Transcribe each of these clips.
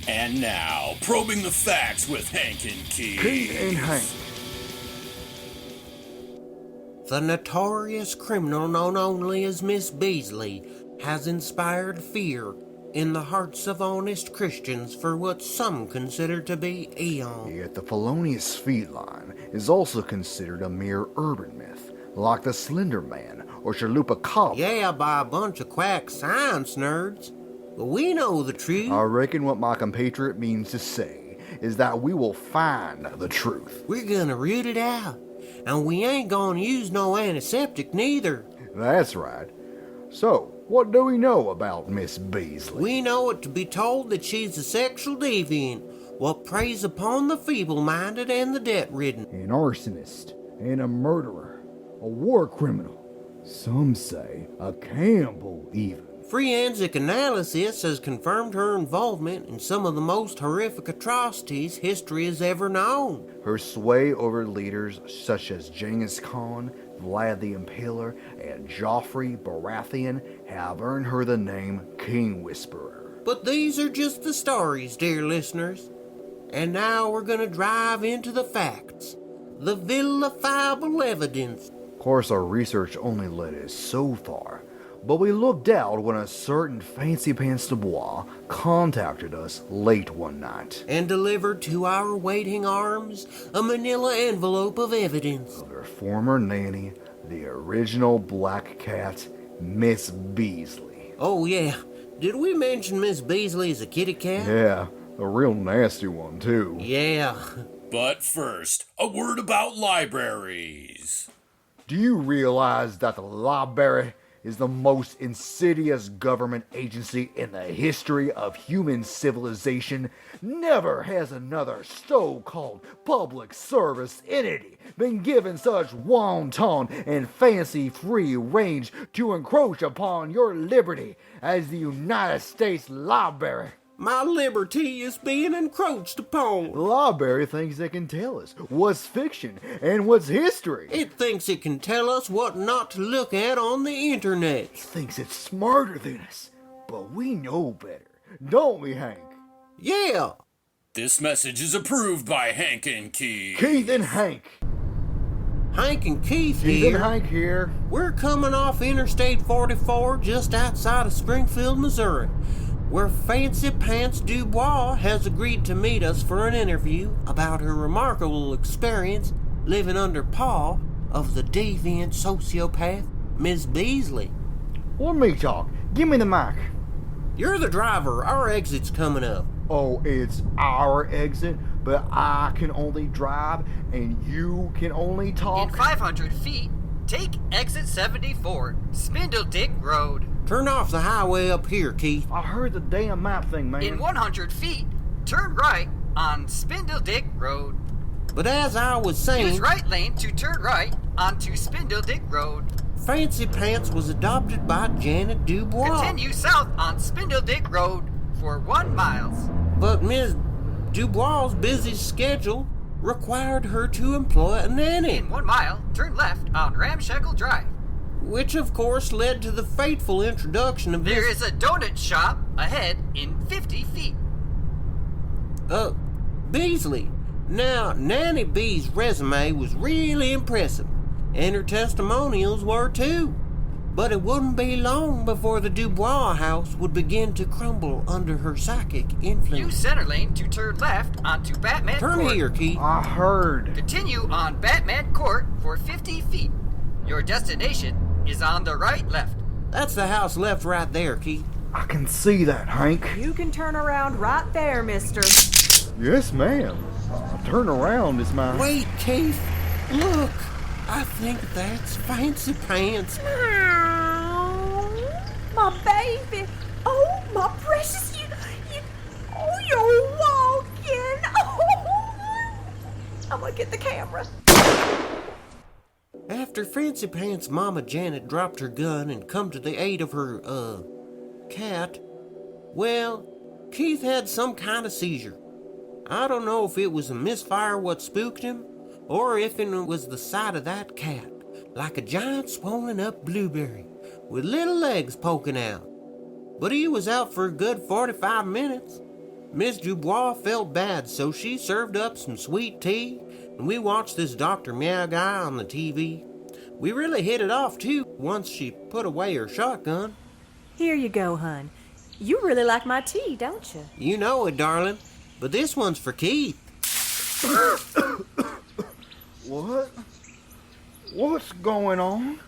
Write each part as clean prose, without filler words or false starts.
And now, probing the facts with Hank and Keith. Keith and Hank. The notorious criminal known only as Miss Beasley has inspired fear in the hearts of honest Christians for what some consider to be eons. Yet the felonious feline is also considered a mere urban myth, like the Slender Man or Chalupa Cop. Yeah, by a bunch of quack science nerds. But we know the truth. I reckon what my compatriot means to say is that we will find the truth. We're gonna root it out. And we ain't gonna use no antiseptic neither. That's right. So, what do we know about Miss Beasley? We know it to be told that she's a sexual deviant, what preys upon the feeble-minded and the debt-ridden. An arsonist and a murderer, a war criminal. Some say a cannibal even. Forensic analysis has confirmed her involvement in some of the most horrific atrocities history has ever known. Her sway over leaders such as Genghis Khan, Vlad the Impaler, and Joffrey Baratheon have earned her the name King Whisperer. But these are just the stories, dear listeners. And now we're gonna drive into the facts. The vilifiable evidence. Of course, our research only led us so far. But we looked out when a certain Fancy Pants Dubois contacted us late one night. And delivered to our waiting arms a manila envelope of evidence. Of her former nanny, the original black cat, Miss Beasley. Oh yeah, did we mention Miss Beasley as a kitty cat? Yeah, a real nasty one too. Yeah. But first, a word about libraries. Do you realize that the library is the most insidious government agency in the history of human civilization? Never has another so-called public service entity been given such wanton and fancy-free range to encroach upon your liberty as the United States Library. My liberty is being encroached upon. The library thinks it can tell us what's fiction and what's history. It thinks it can tell us what not to look at on the internet. It thinks it's smarter than us, but we know better, don't we, Hank? Yeah. This message is approved by Hank and Keith. Keith and Hank. Hank and Keith Keith here. and Hank here. We're coming off Interstate 44 just outside of Springfield, Missouri, where Fancy Pants Dubois has agreed to meet us for an interview about her remarkable experience living under paw of the deviant sociopath, Miss Beasley. Let me talk. Give me the mic. You're the driver. Our exit's coming up. Oh, it's our exit, but I can only drive and you can only talk? In 500 feet, take exit 74, Spindle Dick Road. Turn off the highway up here, Keith. I heard the damn map thing, man. In 100 feet, turn right on Spindle Dick Road. But as I was saying, Use right lane to turn right onto Spindle Dick Road. Fancy Pants was adopted by Janet Dubois. Continue south on Spindle Dick Road for 1 mile. But Miss Dubois' busy schedule required her to employ a nanny. In 1 mile, turn left on Ramshackle Drive. Which of course led to the fateful introduction of There is a donut shop ahead in 50 feet. Beasley. Now, Nanny B's resume was really impressive, and her testimonials were too. But it wouldn't be long before the Dubois house would begin to crumble under her psychic influence. Use center lane to turn left onto Batman Turn Court. here, Keith. I heard. Continue on Batman Court for 50 feet. Your destination is on the right left. That's the house left right there, Keith. I can see that, Hank. You can turn around right there, mister. Yes, ma'am. Turn around is my... Wait, Keith. Look. I think that's Fancy Pants. My baby. Oh, my precious. You're walking. Oh. I'm gonna get the camera. After Fancy Pants' mama Janet dropped her gun and come to the aid of her, cat, well, Keith had some kind of seizure. I don't know if it was a misfire what spooked him, or if it was the sight of that cat, like a giant swollen up blueberry, with little legs poking out. But he was out for a good 45 minutes. Miss Dubois felt bad, so she served up some sweet tea, and we watched this Dr. Meow guy on the TV. We really hit it off, too, once she put away her shotgun. Here you go, hun. You really like my tea, don't you? You know it, darling, but this one's for Keith. What? What's going on?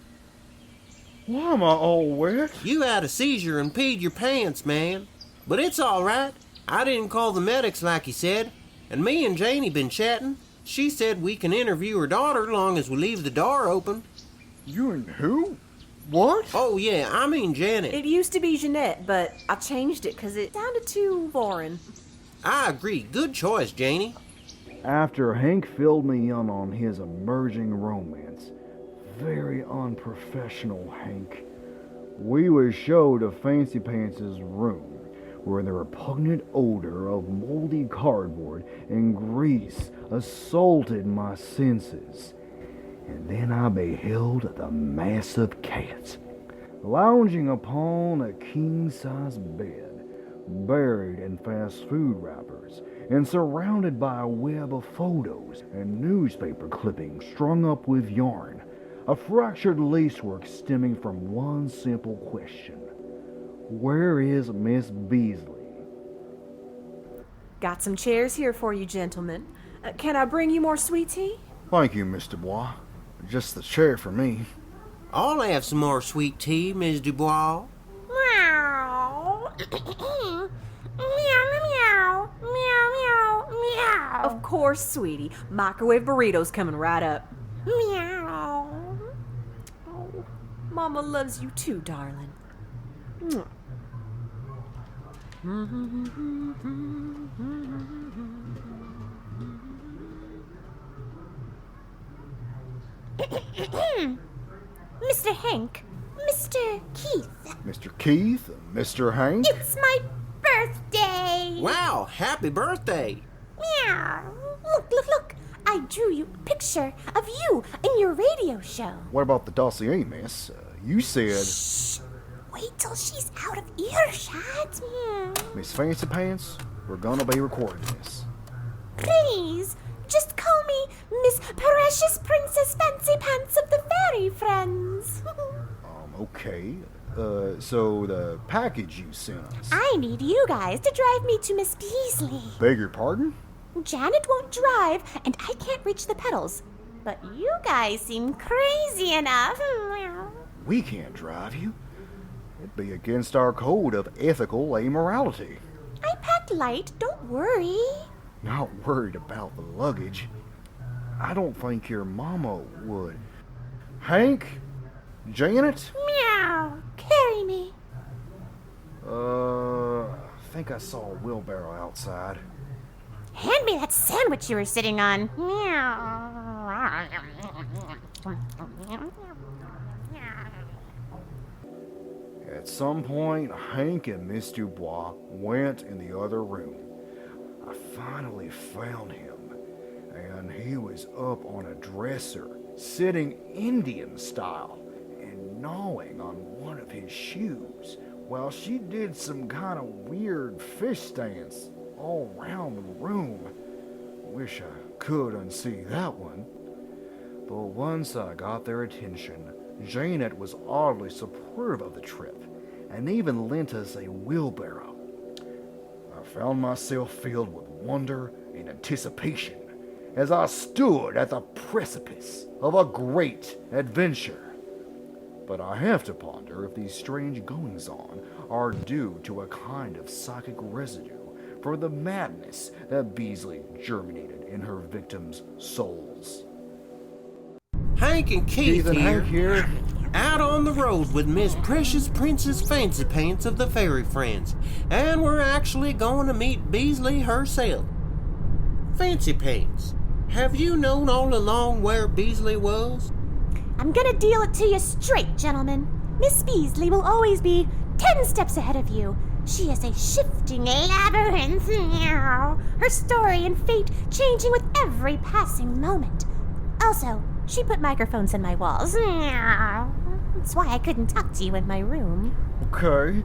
Why am I all wet? You had a seizure and peed your pants, man. But it's all right. I didn't call the medics like you said, and me and Janie been chatting. She said we can interview her daughter long as we leave the door open. You and who? What? Oh, yeah, I mean Janet. It used to be Jeanette, but I changed it because it sounded too foreign. I agree. Good choice, Janie. After Hank filled me in on his emerging romance, very unprofessional Hank, we were showed to Fancy Pants' room, where the repugnant odor of moldy cardboard and grease assaulted my senses. And then I beheld the massive cat, lounging upon a king-size bed, buried in fast food wrappers, and surrounded by a web of photos and newspaper clippings strung up with yarn, a fractured lacework stemming from one simple question. Where is Miss Beasley? Got some chairs here for you, gentlemen. Can I bring you more sweet tea? Thank you, Miss Dubois. Just the chair for me. I'll have some more sweet tea, Miss Dubois. Meow. Meow, meow, meow, meow, meow. Of course, sweetie. Microwave burritos coming right up. Meow. Oh, Mama loves you too, darling. Mwah. Mr. Hank, Mr. Keith, Mr. Keith, Mr. Hank. it's my birthday. Wow, happy birthday. Meow. Look, look, look. I drew you a picture of you in your radio show. What about the dossier, miss? You said... Shh. Wait till she's out of earshot. Miss Fancy Pants, we're gonna be recording this. Please, just call me Miss Precious Princess Fancy Pants of the Fairy Friends. Okay. So the package you sent us. I need you guys to drive me to Miss Beasley. Beg your pardon? Janet won't drive, and I can't reach the pedals. But you guys seem crazy enough. We can't drive you. It'd be against our code of ethical amorality. I packed light, don't worry. Not worried about the luggage. I don't think your mama would. Hank? Janet? Meow. Carry me. I think I saw a wheelbarrow outside. Hand me that sandwich you were sitting on. Meow. At some point, Hank and Miss Dubois went in the other room. I finally found him, and he was up on a dresser, sitting Indian style, and gnawing on one of his shoes, while she did some kind of weird fish dance all around the room. Wish I could unsee that one. But once I got their attention, Janet was oddly supportive of the trip, and even lent us a wheelbarrow. I found myself filled with wonder and anticipation as I stood at the precipice of a great adventure. But I have to ponder if these strange goings-on are due to a kind of psychic residue for the madness that Beasley germinated in her victims' souls. Hank and Keith and Hank here. Out on the road with Miss Precious Princess Fancy Pants of the Fairy Friends, and we're actually going to meet Beasley herself. Fancy Pants, have you known all along where Beasley was? I'm gonna deal it to you straight, gentlemen. Miss Beasley will always be 10 steps ahead of you. She is a shifting labyrinth. Her story and fate changing with every passing moment. Also, she put microphones in my walls. That's why I couldn't talk to you in my room. Okay,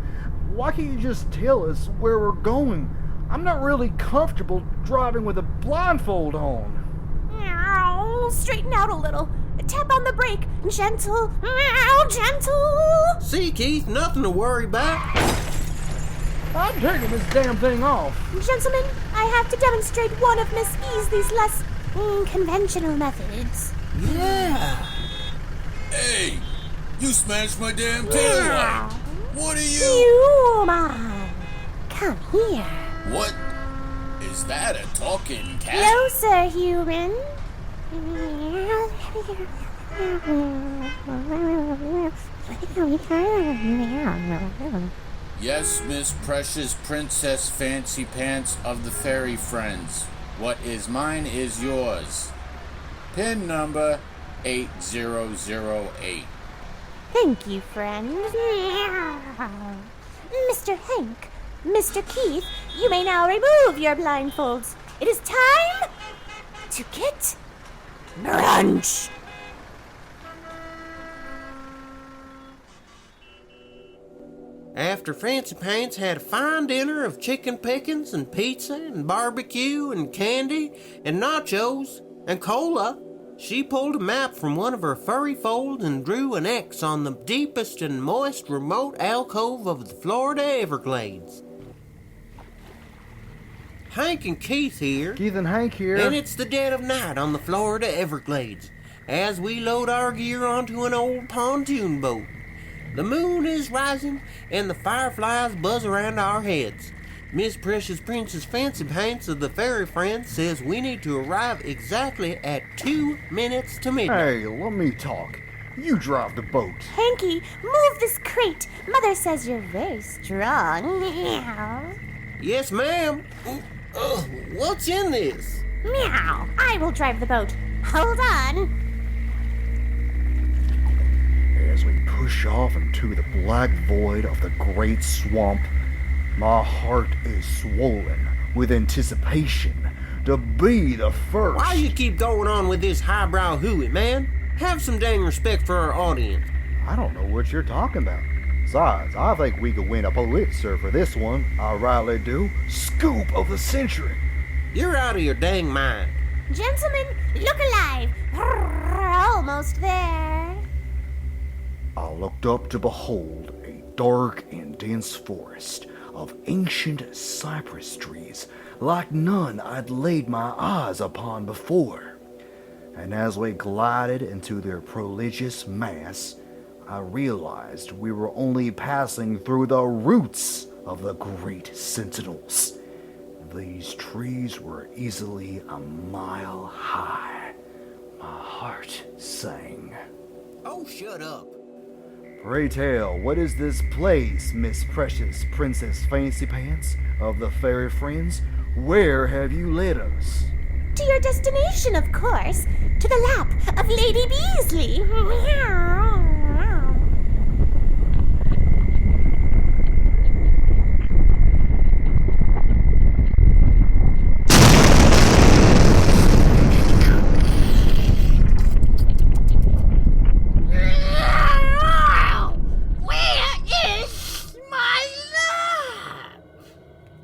why can't you just tell us where we're going? I'm not really comfortable driving with a blindfold on. Meow. Straighten out a little. Tap on the brake. Gentle. Meow. Gentle. See, Keith, nothing to worry about. I'm taking this damn thing off. Gentlemen, I have to demonstrate one of Miss Beasley's less conventional methods. Yeah. Hey, you smashed my damn taillight. What are you? Human, come here. What? Is that a talking cat? Closer, human. Yes, Miss Precious Princess Fancy Pants of the Fairy Friends. What is mine is yours. Pin number 8008. Thank you, friend. Mr. Hank, Mr. Keith, you may now remove your blindfolds. It is time to get brunch. After Fancy Pants had a fine dinner of chicken pickings and pizza and barbecue and candy and nachos and cola, she pulled a map from one of her furry folds and drew an X on the deepest and most remote alcove of the Florida Everglades. Hank and Keith here. Keith and Hank here. And it's the dead of night on the Florida Everglades as we load our gear onto an old pontoon boat. The moon is rising and the fireflies buzz around our heads. Miss Precious Princess Fancy Pants of the Fairy Friends says we need to arrive exactly at 2 minutes to midnight. Hey, let me talk. You drive the boat. Hanky, move this crate. Mother says you're very strong. Meow. Yes, ma'am. What's in this? Meow. I will drive the boat. Hold on. As we push off into the black void of the great swamp, my heart is swollen with anticipation to be the first. Why you keep going on with this highbrow hooey, man? Have some dang respect for our audience. I don't know what you're talking about. Besides, I think we could win a Pulitzer for this one. I rightly do. Scoop of the century. You're out of your dang mind. Gentlemen, look alive. Almost there. I looked up to behold a dark and dense forest of ancient cypress trees like none I'd laid my eyes upon before. And as we glided into their prodigious mass, I realized we were only passing through the roots of the great sentinels. These trees were easily a mile high. My heart sang. Oh, shut up. Pray tell, what is this place, Miss Precious Princess Fancy Pants of the Fairy Friends? Where have you led us? To your destination, of course. To the lap of Lady Beasley.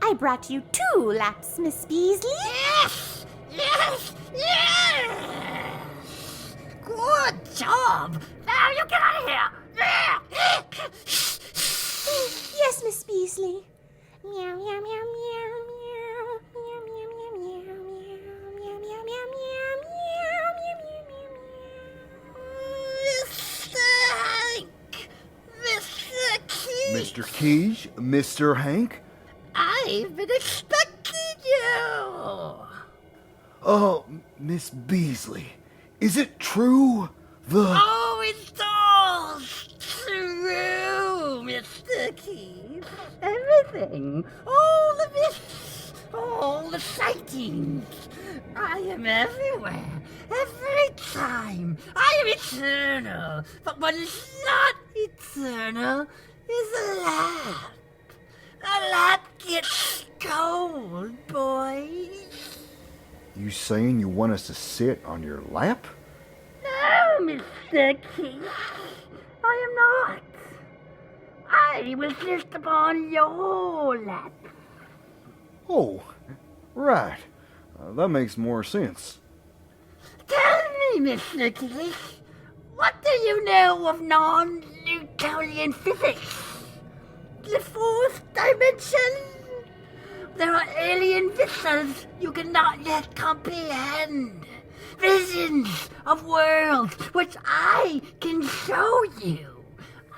I brought you 2 laps, Miss Beasley. Yes! Yes! Yes! Good job! Now you get out of here! Yes, Miss Beasley. Meow, meow, meow, meow, meow, meow, meow, meow, meow, meow, meow, meow, meow, meow, meow, meow, Mr. Hank! Mr. Keith! Mr. Keith, Mr. Hank? I've been expecting you! Oh, Miss Beasley, is it true? Oh, it's all true, Mr. Keith. Everything. All the myths. All the sightings. I am everywhere. Every time. I am eternal. But what is not eternal is a lamp. A lamp gets cold, boys. You saying you want us to sit on your lap? No, Mr. Keith. I am not. I was just upon your lap. Oh, right. That makes more sense. Tell me, Mr. Keith, what do you know of non-Newtonian physics? The fourth dimension? There are alien vistas you cannot yet comprehend. Visions of worlds which I can show you.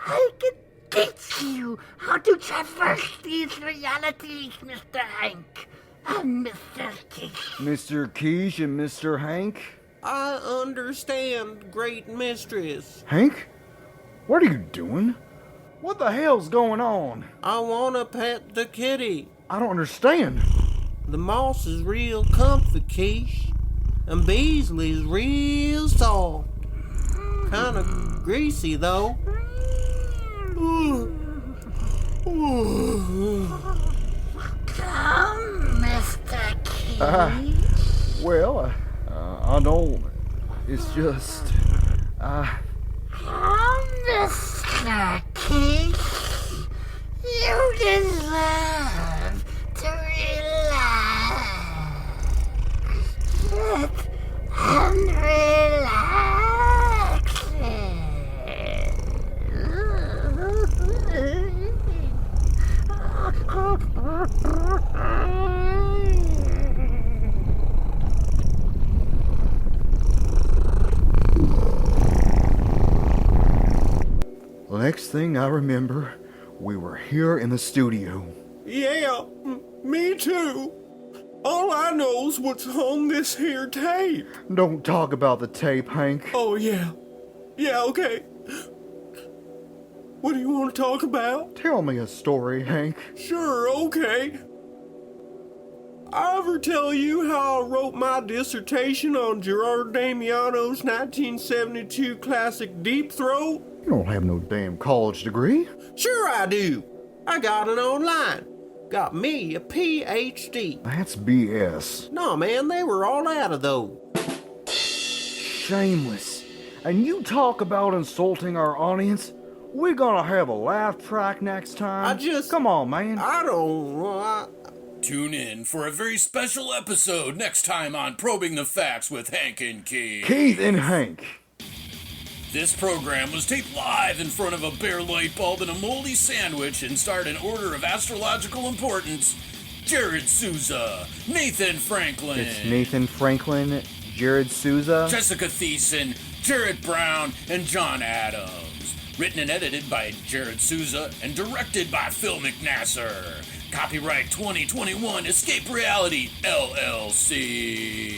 I can teach you how to traverse these realities, Mr. Hank and Mr. Keith. Mr. Quiche and Mr. Hank? I understand, great mistress. Hank? What are you doing? What the hell's going on? I wanna pet the kitty. I don't understand. The moss is real comfy, Quiche. And Beasley's real soft. Kinda greasy, though. Come, Mr. Keith. Well, I don't. It's just. Come, Mr. Keith. You deserve to relax. Sit and relax. Next thing I remember, we were here in the studio. Yeah, me too. All I know's what's on this here tape. Don't talk about the tape, Hank. Oh, yeah. Yeah, okay. What do you want to talk about? Tell me a story, Hank. Sure, okay. I ever tell you how I wrote my dissertation on Gerard Damiano's 1972 classic Deep Throat? You don't have no damn college degree. Sure I do. I got it online. Got me a PhD. That's BS. No, man, they were all out of those. Shameless. And you talk about insulting our audience? We're gonna have a laugh track next time. Come on, man. I don't know. Tune in for a very special episode next time on Probing the Facts with Hank and Keith. Keith and Hank. This program was taped live in front of a bare light bulb and a moldy sandwich and starred in order of astrological importance: Jared Souza, Nathan Franklin. It's Nathan Franklin, Jared Souza, Jessica Thiessen, Jared Brown, and John Adams. Written and edited by Jared Souza and directed by Phil McNasser. Copyright 2021 Escape Reality, LLC.